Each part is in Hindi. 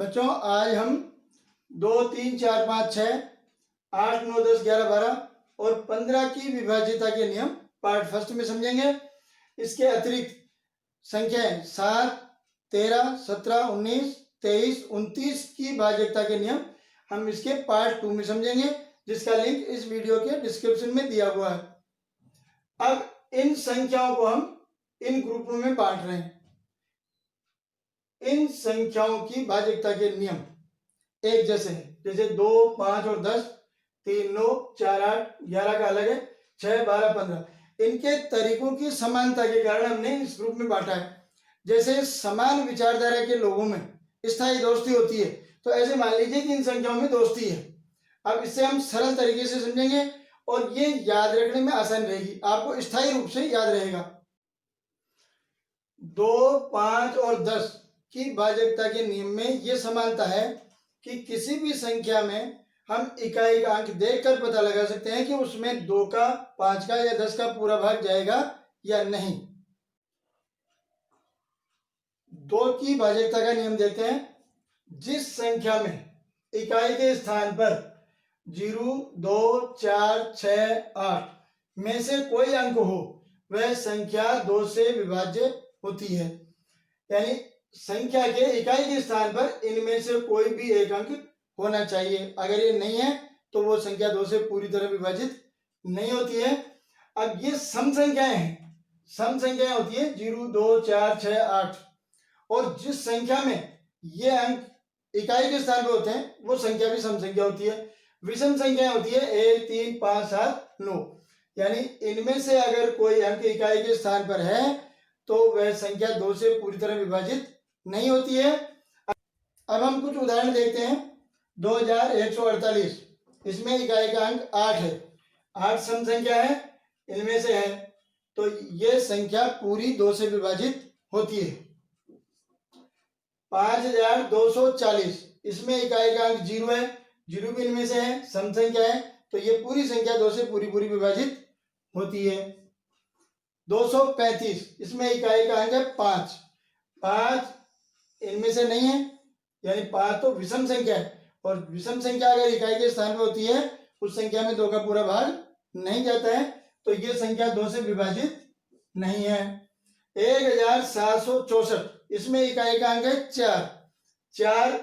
बच्चों आज हम 2, 3, 4, 5, 6, 8, 9, 10, 11, 12 और 15 की विभाज्यता के नियम पार्ट फर्स्ट में समझेंगे। इसके अतिरिक्त संख्याएं 7, 13, 17, 19, 23, 29 की भाज्यता के नियम हम इसके पार्ट 2 में समझेंगे, जिसका लिंक इस वीडियो के डिस्क्रिप्शन में दिया हुआ है। अब इन संख्याओं को हम इन ग्रुपों में बांट रहे हैं। इन संख्याओं की भाज्यता के नियम एक जैसे हैं, जैसे 2, 5 और 10, 3, 9, 4, 8, 11 का अलग है, 6, 12, 15। इनके तरीकों की समानता के कारण हमने इस ग्रुप में बांटा है। जैसे समान विचारधारा के लोगों में स्थायी दोस्ती होती है, तो ऐसे मान लीजिए कि इन संख्याओं में दोस्ती है। अब इससे हम सरल तरीके से समझेंगे और ये याद रखने में आसान रहेगी, आपको स्थायी रूप से याद रहेगा। 2, 5 और 10 की भाज्यता के नियम में यह समानता है कि किसी भी संख्या में हम इकाई का अंक देखकर पता लगा सकते हैं कि उसमें 2 का, 5 का या 10 का पूरा भाग जाएगा या नहीं। 2 की भाज्यता का नियम देखते हैं। जिस संख्या में इकाई के स्थान पर 0, 2, 4, 6, 8 में से कोई अंक हो, वह संख्या 2 से विभाज्य होती है। यानी संख्या के इकाई के स्थान पर इनमें से कोई भी एक अंक होना चाहिए। अगर ये नहीं है तो वो संख्या 2 से पूरी तरह विभाजित नहीं होती है। अब ये सम संख्याएं हैं, सम संख्याएं होती है 0, 2, 4, 6, 8, और जिस संख्या में ये अंक इकाई के स्थान पर होते हैं वो संख्या भी सम संख्या होती है। विषम संख्याएं होती है 1, 3, 5, 7, 9। यानी इनमें से अगर कोई अंक इकाई के स्थान पर है तो वह संख्या 2 से पूरी तरह विभाजित नहीं होती है। अब हम कुछ उदाहरण देखते हैं। 2148, इसमें इकाई का अंक 8 है, 8 सम संख्या है, इनमें से है, तो यह संख्या पूरी 2 से विभाजित होती है। 5240, इसमें इकाई का अंक 0 है, 0 भी इनमें से है, सम संख्या है, तो यह पूरी संख्या 2 से पूरी विभाजित होती है। 235, इसमें इकाई का अंक है 5, 5 इनमें से नहीं है, यानी 5 तो विषम संख्या है, और विषम संख्या अगर इकाई के स्थान पर होती है उस संख्या में 2 का पूरा भाग नहीं जाता है, तो यह संख्या 2 से विभाजित नहीं है। 1764, इसमें इकाई का अंक है 4, 4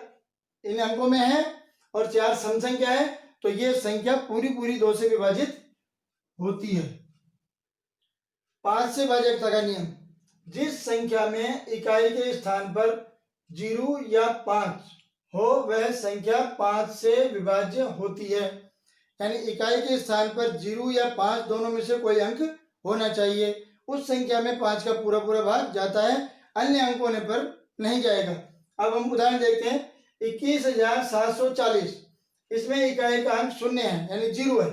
इन अंकों में है और 4 सम संख्या है, तो यह संख्या पूरी 2 से विभाजित होती है। 5 से भाज्यता का नियम, जिस संख्या में इकाई के स्थान पर 0 या 5 हो वह संख्या 5 से विभाज्य होती है। यानी इकाई के स्थान पर 0 या 5 दोनों में से कोई अंक होना चाहिए, उस संख्या में 5 का पूरा भाग जाता है, अन्य अंक होने पर नहीं जाएगा। अब हम उदाहरण देखते हैं। 21740, इसमें इकाई का अंक 0 है, यानी 0 है,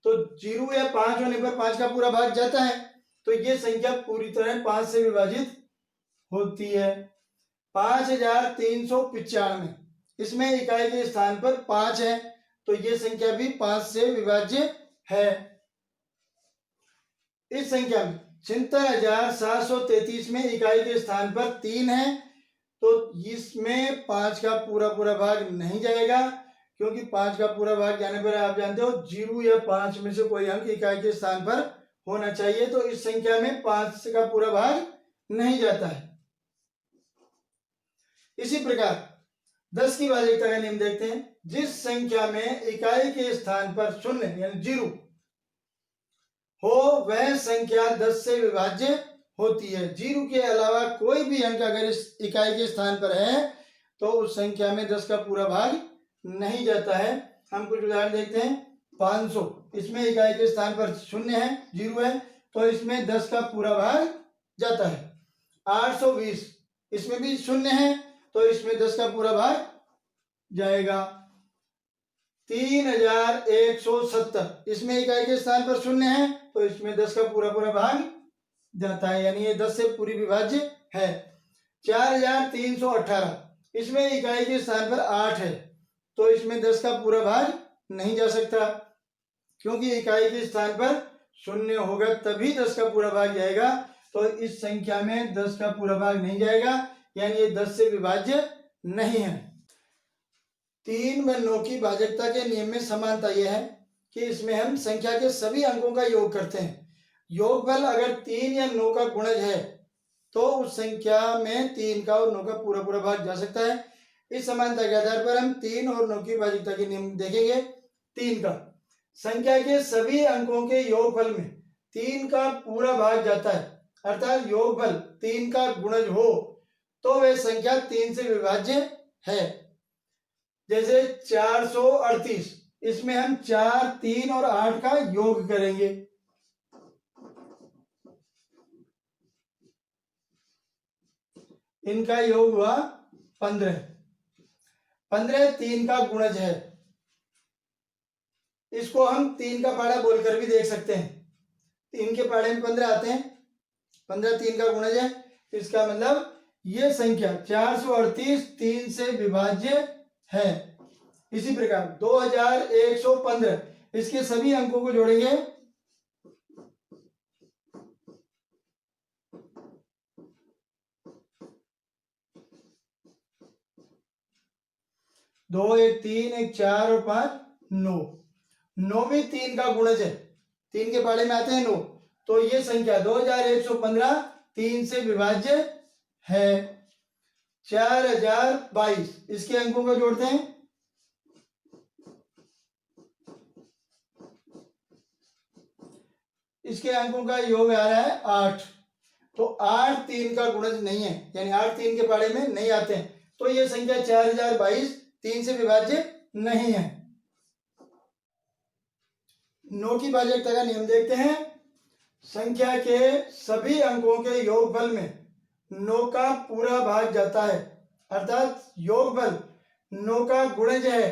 तो 0 या 5 होने पर 5 का पूरा भाग जाता है, तो ये संख्या पूरी तरह 5 से विभाजित होती है। 5395, इसमें इकाई के स्थान पर 5 है, तो ये संख्या भी 5 से विभाज्य है। इस संख्या में 76733 में इकाई के स्थान पर 3 है, तो इसमें 5 का पूरा भाग नहीं जाएगा, क्योंकि 5 का पूरा भाग जाने पर आप जानते हो 0 या 5 में से कोई अंक इकाई के स्थान पर होना चाहिए, तो इस संख्या में 5 का पूरा भाग नहीं जाता है। इसी प्रकार 10 की भाज्यता का नियम देखते हैं। जिस संख्या में इकाई के स्थान पर 0 यानी 0 हो वह संख्या 10 से विभाज्य होती है। 0 के अलावा कोई भी अंक अगर इस इकाई के स्थान पर है तो उस संख्या में 10 का पूरा भाग नहीं जाता है। हम कुछ उदाहरण देखते हैं। 500, इसमें इकाई के स्थान पर 0 है, 0 है, तो इसमें 10 का पूरा भाग जाता है। 820, इसमें भी 0 है, तो इसमें 10 का पूरा भाग जाएगा। 3170, इसमें इकाई के स्थान पर 0 है, तो इसमें 10 का पूरा भाग जाता है, यानी ये 10 से पूरी विभाज्य है। 4318, इसमें इकाई के स्थान पर 8 है, तो इसमें 10 का पूरा भाग नहीं जा सकता, क्योंकि इकाई के स्थान पर 0 होगा तभी 10 का पूरा भाग जाएगा, तो इस संख्या में 10 का पूरा भाग नहीं जाएगा, यानी ये 10 से विभाज्य नहीं है। 3 व 9 की भाजकता के नियम में समानता यह है कि इसमें हम संख्या के सभी अंकों का योग करते हैं। योगफल अगर 3 या 9 का गुणज है तो उस संख्या में 3 का और 9 का पूरा पूरा भाग जा सकता है। इस समानता के आधार पर हम 3 और 9 की भाजकता के नियम देखेंगे। 3 का संख्या के सभी अंकों के योगफल में 3 का पूरा भाग जाता है, अर्थात योगफल 3 का गुणज हो तो वह संख्या 3 से विभाज्य है। जैसे 438, इसमें हम 4, 3 और 8 का योग करेंगे। इनका योग हुआ 15। 15 3 का गुणज है। इसको हम 3 का पाड़ा बोलकर भी देख सकते हैं। 3 के पाड़े में 15 आते हैं, 15 3 का गुणज है। इसका मतलब ये संख्या 438 3 से विभाज्य है। इसी प्रकार 2115, इसके सभी अंकों को जोड़ेंगे। दो, एक 3, एक 4 और 5 9। 9 भी 3 का गुणज है, 3 के पाड़े में आते हैं 9। तो ये संख्या 2115 3 से विभाज्य है। 4022, इसके अंकों को जोड़ते हैं। इसके अंकों का योग आ रहा है 8। तो 8 3 का गुणज नहीं है, यानी 8 3 के पाड़े में नहीं आते हैं। तो ये संख्या 4022 3 से विभाज्य नहीं है। 9 की भाजकता का नियम देखते हैं। संख्या के सभी अंकों के योगफल में 9 का पूरा भाग जाता है, अर्थात योगफल 9 का गुणज है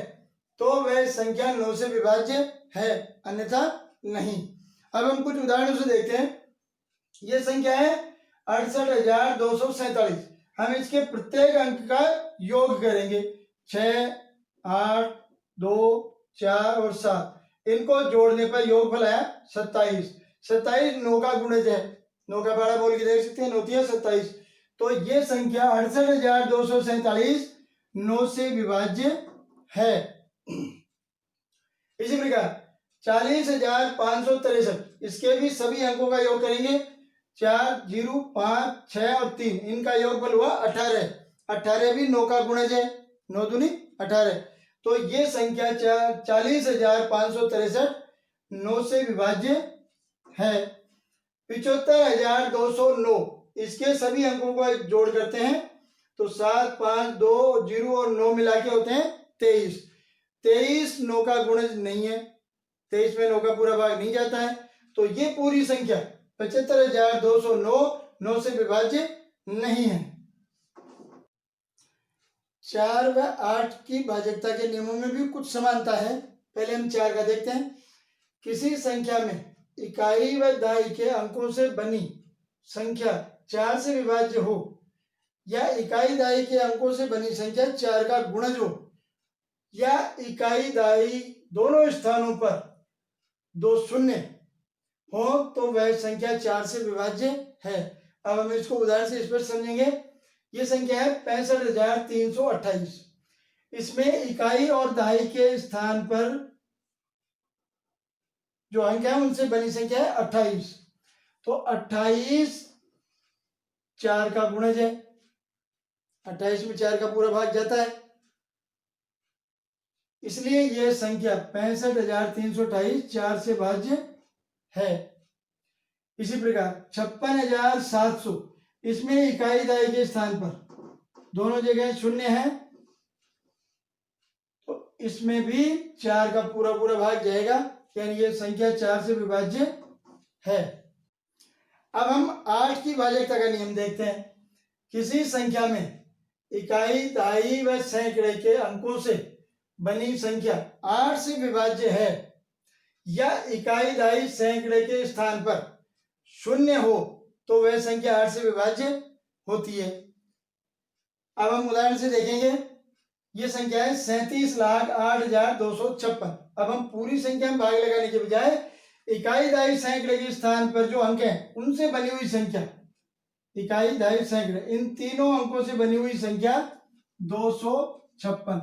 तो वह संख्या 9 से विभाज्य है, अन्यथा नहीं। अब हम कुछ उदाहरणों से देखते हैं। यह संख्या है 68,247। हम इसके प्रत्येक अंक का योग करेंगे। 6, 8, 2, 4 और 7, इनको जोड़ने पर योगफल आया 27। 27 9 का गुणज है, 9 का पाड़ा बोल के देख सकते हैं, 9 तिया 27। तो ये संख्या 68,247 9 से विभाज्य है। इसी प्रकार 40,563, इसके भी सभी अंकों का योग करेंगे। 4, 0, 5, 6 और 3, इनका योगफल हुआ 18। 18 भी 9 का गुणज है, 9 दूनी 18। तो ये संख्या 40,563 9 से विभाज्य है। 75,209, इसके सभी अंकों को जोड़ करते हैं तो 7, 5, 2, 0 और 9 मिला के होते हैं 23। 23 9 का गुणज नहीं है, 23 में 9 का पूरा भाग नहीं जाता है। तो ये पूरी संख्या 75,209 9 से विभाज्य नहीं है। 4 व 8 की भाजकता के नियमों में भी कुछ समानता है। पहले हम 4 का देखते हैं। किसी संख्या में इकाई व दहाई के अंकों से बनी संख्या 4 से विभाज्य हो या इकाई दहाई के अंकों से बनी संख्या 4 का गुणज हो या इकाई दहाई दोनों स्थानों पर 2 शून्य हो तो वह संख्या 4 से विभाज्य है। अब हम इसको उदाहरण से स्पष्ट समझेंगे। ये संख्या है 65,328। इसमें इकाई और दहाई के स्थान पर जो अंक है उनसे बनी संख्या है 28। तो 28 4 का गुणज है, 28 में 4 का पूरा भाग जाता है, इसलिए यह संख्या 65,328 4 से भाज्य है। इसी प्रकार 56,700, इसमें इकाई दहाई के स्थान पर दोनों जगह शून्य है तो इसमें भी 4 का पूरा पूरा भाग जाएगा, यानी यह संख्या 4 से विभाज्य है। अब हम 8 की भाजकता का नियम देखते हैं। किसी संख्या में इकाई दहाई व सैकड़े के अंकों से बनी संख्या 8 से विभाज्य है या इकाई दहाई सैकड़े के स्थान पर शून्य हो तो वह संख्या 8 से विभाज्य होती है। अब हम उदाहरण से देखेंगे। यह संख्या है 37,08,256। अब हम पूरी संख्या में भाग लगाने के बजाय इकाई दहाई सैकड़े के स्थान पर जो अंक हैं उनसे बनी हुई संख्या, इकाई दहाई सैकड़े, इन तीनों अंकों से बनी हुई संख्या 256,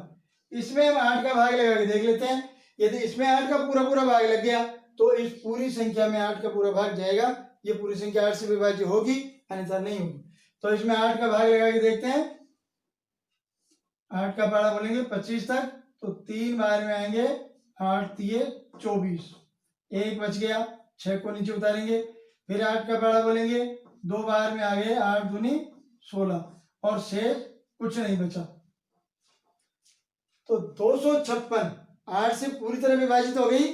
इसमें हम 8 का भाग लगा के देख लेते हैं। यदि इसमें 8 का पूरा पूरा भाग लग गया तो इस पूरी संख्या में 8 का पूरा भाग जाएगा, ये पूरी संख्या 8 से विभाज्य होगी, अन्यथा नहीं होगी। तो इसमें 8 का भाग लगा के देखते हैं। 8 का पारा बोलेंगे 25 तक, तो 3 बार में आएंगे 8 तिये 24, 1 बच गया, 6 को नीचे उतारेंगे। फिर 8 का पारा बोलेंगे, 2 बार में आ गए 8 दूनी 16, और शेष कुछ नहीं बचा। तो 256 8 से पूरी तरह विभाजित हो गई,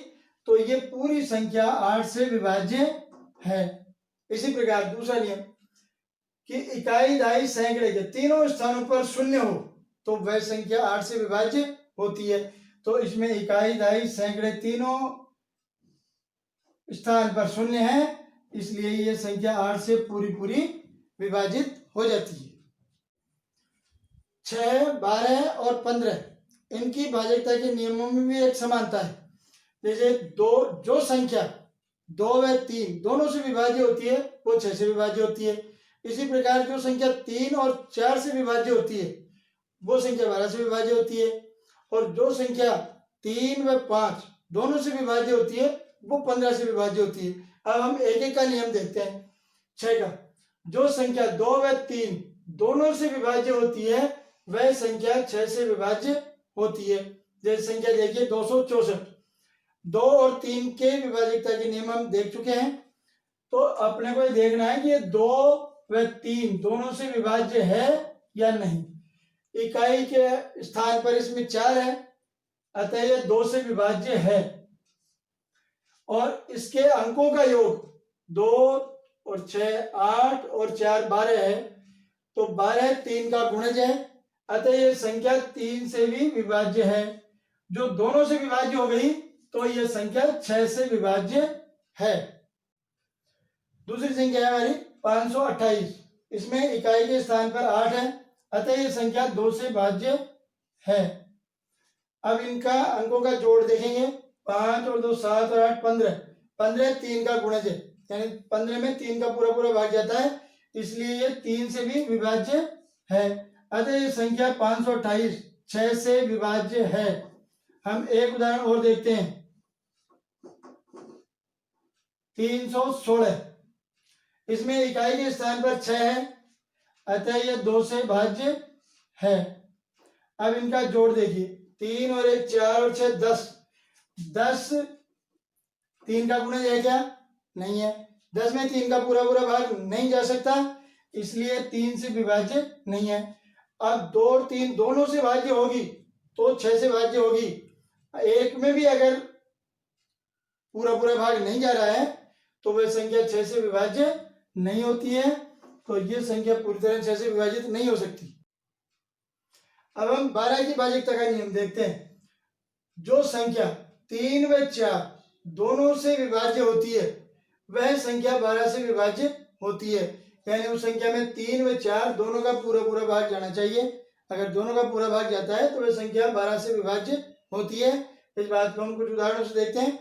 तो ये पूरी संख्या 8 से विभाज्य है। इसी प्रकार दूसरा नियम कि इकाई, दहाई, सैकड़े के तीनों स्थानों पर शून्य हो तो वह संख्या 8 से विभाज्य होती है। तो इसमें इकाई, दहाई, सैकड़े तीनों स्थान पर शून्य है, इसलिए ये संख्या 8 से पूरी पूरी विभाजित हो जाती है। 6, 12 और 15 इनकी भाज्यता के नियमों में भी एक समानता है। जैसे जो संख्या 2 व 3 दोनों से विभाज्य होती है वो 6 से विभाज्य होती है। इसी प्रकार जो संख्या 3 और 4 से विभाज्य होती है वो संख्या 12 से विभाज्य होती है, और जो संख्या 3 व 5 दोनों से विभाज्य होती है वो 15 से विभाज्य होती है। अब हम एक एक का नियम देखते हैं। 6 का, जो संख्या 2 व 3 दोनों से विभाज्य होती है वह संख्या 6 से विभाज्य होती है। जैसे संख्या देखिए 264, 2 और 3 के विभाज्यता के नियम हम देख चुके हैं। तो अपने को देखना है कि ये 2 व 3 दोनों से विभाज्य है या नहीं। इकाई के स्थान पर इसमें 4 है, अतः यह 2 से विभाज्य है, और इसके अंकों का योग 2 और 6 8 और 4 12 है, तो 12 3 का गुणज है, अतः यह संख्या 3 से भी विभाज्य है। जो दोनों से विभाज्य हो गई तो यह संख्या 6 से विभाज्य है। दूसरी संख्या है हमारी 528, इसमें इकाई के स्थान पर 8 है, अतः यह संख्या 2 से भाज्य है। अब इनका अंकों का जोड़ देखेंगे, 5 और 2 7 और 8 15, 15 3 का गुणज है, यानी 15 में 3 का पूरा पूरा भाग जाता है, इसलिए ये 3 से भी विभाज्य है, अतः ये संख्या 528 6 से विभाज्य है। हम एक उदाहरण और देखते हैं। 316, इसमें इकाई के स्थान पर 6 है, अतः यह 2 से भाज्य है। अब इनका जोड़ देखिए, 3 और 1 4 और 6 10, 10 3 का गुणज है क्या? नहीं है। 10 में 3 का पूरा पूरा भाग नहीं जा सकता, इसलिए 3 से विभाज्य नहीं है। अब 2 और 3 दोनों से भाज्य होगी तो 6 से भाज्य होगी। एक में भी अगर पूरा पूरा भाग नहीं जा रहा है तो वह संख्या 6 से विभाज्य नहीं होती है, तो यह संख्या पूरी तरह 6 से विभाजित नहीं हो सकती। अब हम 12 की भाज्यता का नियम देखते हैं। जो संख्या 3 व 4 दोनों से विभाज्य होती है वह संख्या 12 से विभाज्य होती है, यानी उस संख्या में 3 व 4 दोनों का पूरा पूरा भाग जाना चाहिए। अगर दोनों का पूरा भाग जाता है तो वह संख्या 12 से विभाज्य होती है। इस बात को हम कुछ उदाहरणों से देखते हैं।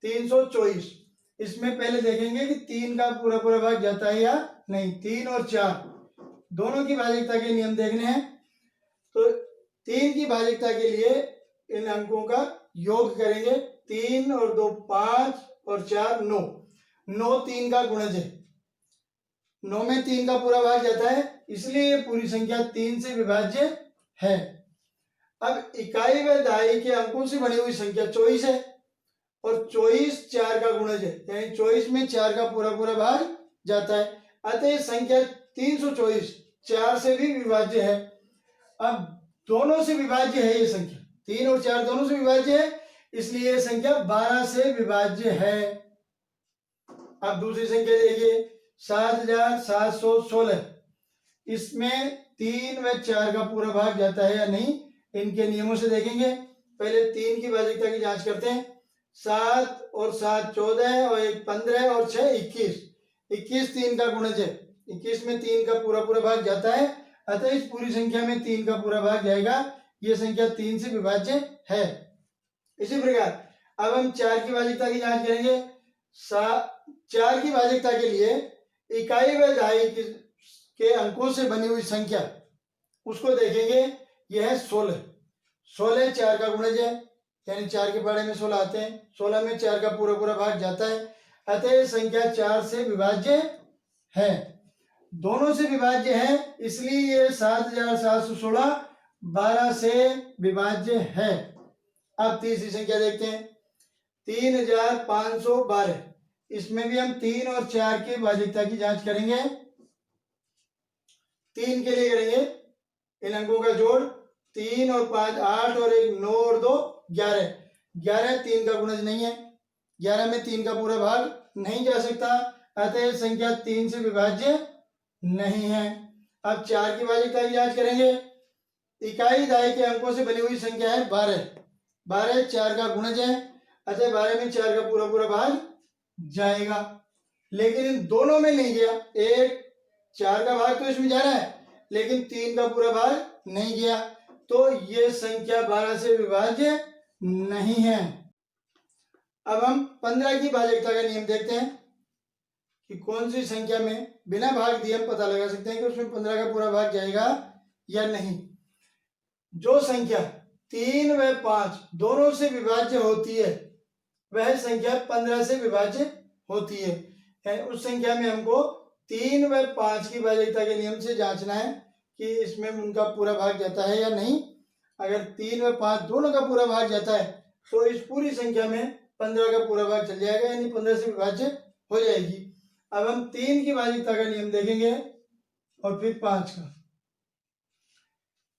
324, इसमें पहले देखेंगे कि 3 का पूरा पूरा भाग जाता है या नहीं। 3 और 4 दोनों की भाज्यता के नियम देखने हैं। तो 3 की भाज्यता के लिए इन अंकों का योग करेंगे। 3 और 2 5 और 4 9, 9 3 का गुणज है, 9 में 3 का पूरा भाग जाता है, इसलिए ये पूरी संख्या 3 से विभाज्य है। अब इकाई व दहाई के अंकों से बनी हुई संख्या 24 है, और 24 4 का गुणज है, यानी 24 में 4 का पूरा पूरा भाग जाता है, अतः संख्या 324 4 से भी विभाज्य है। अब दोनों से विभाज्य है ये संख्या, 3 और 4 दोनों से विभाज्य है, इसलिए ये संख्या 12 से विभाज्य है। अब दूसरी संख्या देखिए 7716, इसमें 3 व 4 का पूरा भाग जाता है या नहीं, इनके नियमों से देखेंगे। पहले 3 की भाज्यता की जांच करते हैं। 7 और 7 14 और 1 15 और 6 21, 21 3 का गुणज है, 21 में 3 का पूरा पूरा भाग जाता है, अतः इस पूरी संख्या में 3 का पूरा भाग जाएगा, यह संख्या 3 से विभाज्य है। इसी प्रकार अब हम 4 की भाज्यता की जांच करेंगे। 4 की भाज्यता के लिए इकाई व दहाई के अंकों से बनी हुई संख्या उसको देखेंगे। यह है 16, 16 4 का गुणज है, यानी 4 के पहाड़े में 16 आते हैं, 16 में 4 का पूरा पूरा भाग जाता है, अतः ये संख्या 4 से विभाज्य है। दोनों से विभाज्य है, इसलिए ये 7716 12 से विभाज्य है। अब तीसरी संख्या देखते हैं, 3512। इसमें भी हम 3 और 4 की भाज्यता की जांच करेंगे। 3 के लिए करेंगे इन अंकों का जोड़, 3 और 5 8 और 1 9 और 2 11। 11 3 का गुणज नहीं है, 11 में 3 का पूरा भाग नहीं जा सकता, अतः संख्या 3 से विभाज्य नहीं है। अब 4 की भाज्यता की जांच करेंगे। इकाई दाई के अंकों से बनी हुई संख्या है 12। 12 4 का गुणज है, अतः 12 में 4 का पूरा पूरा भाग जाएगा, लेकिन इन दोनों में नहीं गया। एक 4 का भाग तो इसमें जा रहा है, लेकिन 3 का पूरा भाग नहीं गया, तो ये संख्या 12 से विभाज्य नहीं है। अब हम 15 की भाज्यता का नियम देखते हैं कि कौन सी संख्या में बिना भाग दिए हम पता लगा सकते हैं कि उसमें 15 का पूरा भाग जाएगा या नहीं। जो संख्या 3 व 5 दोनों से विभाज्य होती है वह संख्या 15 से विभाज्य होती है, यानी उस संख्या में हमको 3 व 5 की भाज्यता के नियम से जांचना है कि इसमें उनका पूरा भाग जाता है या नहीं। अगर 3 व 5 दोनों का पूरा भाग जाता है तो इस पूरी संख्या में 15 का पूरा भाग चल जाएगा, यानी 15 से विभाज्य हो जाएगी। अब हम 3 की भाज्यता का नियम देखेंगे और फिर 5 का।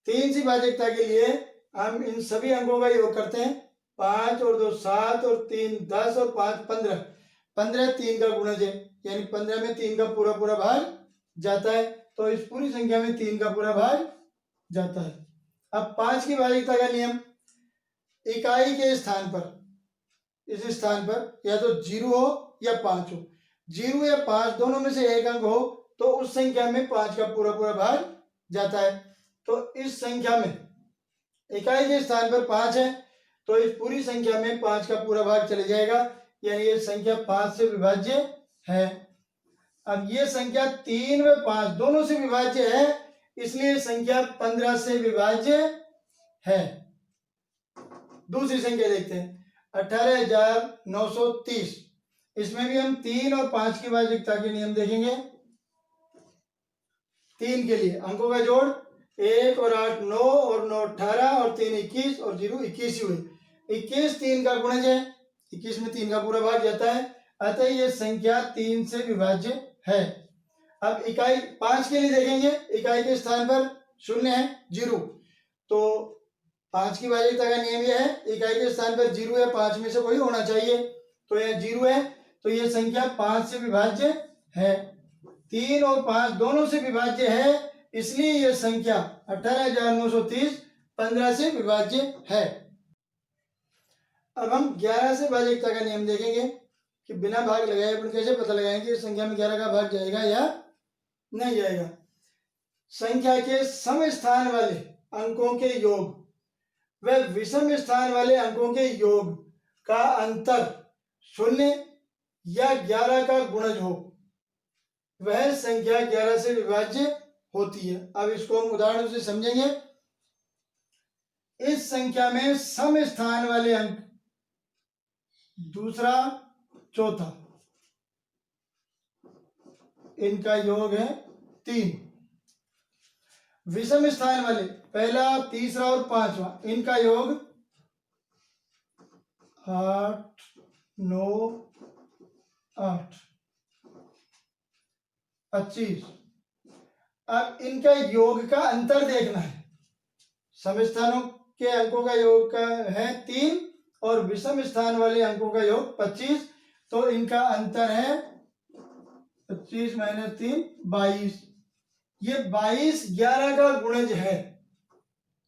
3 की भाज्यता के लिए हम इन सभी अंकों का योग करते हैं, 5 और 2 7 और 3 10 और 5 15। 15 3 का गुणज है, यानी 15 में 3 का पूरा पूरा भाग जाता है, तो इस पूरी संख्या में 3 का पूरा भाग जाता है। अब 5 की भाज्यता का नियम, इकाई के स्थान पर, इस स्थान पर या तो 0 हो या 5 हो, 0 या 5 दोनों में से एक अंक हो तो उस संख्या में 5 का पूरा पूरा भाग जाता है। तो इस संख्या में इकाई के स्थान पर 5 है, तो इस पूरी संख्या में 5 का पूरा भाग चले जाएगा, यानी ये संख्या 5 से विभाज्य है। अब ये संख्या 3 व 5 दोनों से विभाज्य है, इसलिए संख्या 15 से विभाज्य है। दूसरी संख्या देखते हैं, 18930। इसमें भी हम 3 और 5 की भाज्यता के नियम देखेंगे। 3 के लिए अंकों का जोड़, 1 और 8 9 और 9 18 और 3 21 और 0 21 हुए। 21 3 का गुणज है, 21 में 3 का पूरा भाग जाता है, अतः ये संख्या 3 से विभाज्य है। अब इकाई 5 के लिए देखेंगे, इकाई के स्थान पर 0 है 0, तो 5 की भाज्यता का नियम यह है इकाई के स्थान पर 0 या 5 में से कोई होना चाहिए, तो यह 0 है, तो यह संख्या 5 से विभाज्य है। 3 और 5 दोनों से विभाज्य है, इसलिए यह संख्या 18930 15 से विभाज्य है। अब हम 11 से भाज्यता का नियम देखेंगे कि बिना भाग लगाए अपन कैसे पता लगाएंगे इस संख्या में 11 का भाग जाएगा या नहीं जाएगा। संख्या के सम स्थान वाले अंकों के योग व विषम स्थान वाले अंकों के योग का अंतर 0 या 11 का गुणज हो वह संख्या 11 से विभाज्य होती है। अब इसको हम उदाहरण से समझेंगे। इस संख्या में सम स्थान वाले अंक दूसरा चौथा, इनका योग है 3। विषम स्थान वाले पहला तीसरा और पांचवा, इनका योग 8 9 8 25। अब इनका योग का अंतर देखना है। सम स्थानों के अंकों का योग का है 3 और विषम स्थान वाले अंकों का योग 25, तो इनका अंतर है 25 - 3 22। ये 22 11 का गुणज है,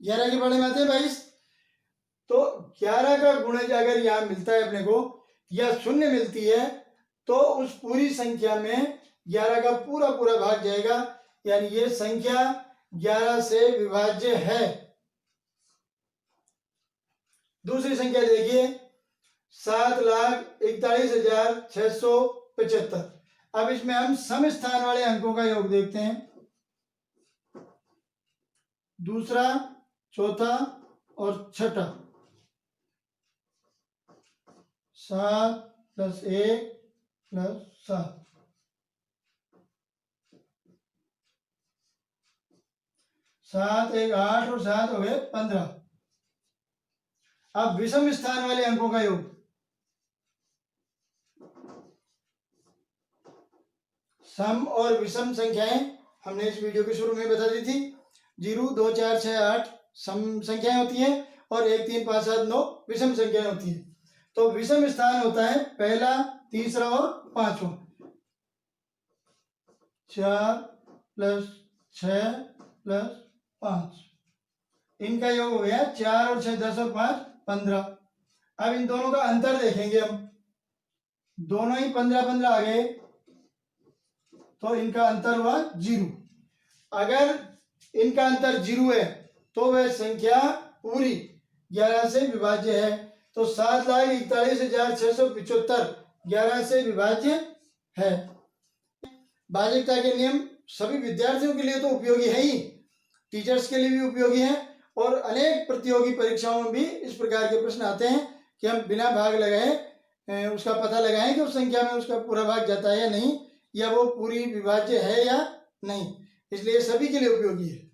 11 के बड़े में आते हैं 22, तो 11 का गुणज अगर यहां मिलता है अपने को या 0 मिलती है तो उस पूरी संख्या में 11 का पूरा पूरा भाग जाएगा, यानी ये संख्या 11 से विभाज्य है। दूसरी संख्या देखिए, 7,41,675। अब इसमें हम सम स्थान वाले अंकों का योग देखते हैं, दूसरा चौथा और छठा 7 + 1 + 7, 7 1 8 और 7 हो गए 15। अब विषम स्थान वाले अंकों का योग, सम और विषम संख्याएं हमने इस वीडियो के शुरू में बता दी थी। 0 2 4 6 8 सम संख्याएं होती हैं और 1 3 5 7 9 विषम संख्याएं होती हैं। तो विषम स्थान होता है पहला, तीसरा और पांचवा। 4 + 6 + 5, इनका योग हो गया 4 और 6 10 और 5 15। अब इन दोनों का अंतर देखेंगे हम, दोनों ही 15 15 आ गए, तो इनका अंतर हुआ 0। अगर इनका अंतर 0 है तो वह संख्या पूरी 11 से विभाज्य है। तो 7,41,675 11 से विभाज्य है। भाज्यता के नियम सभी विद्यार्थियों के लिए तो उपयोगी है ही, टीचर्स के लिए भी उपयोगी है, और अनेक प्रतियोगी परीक्षाओं में भी इस प्रकार के प्रश्न आते हैं कि हम बिना भाग लगाए उसका पता लगाएं कि उस संख्या में उसका पूरा भाग जाता है या नहीं, या वो पूरी विभाज्य है या नहीं। इसलिए सभी के लिए उपयोगी है।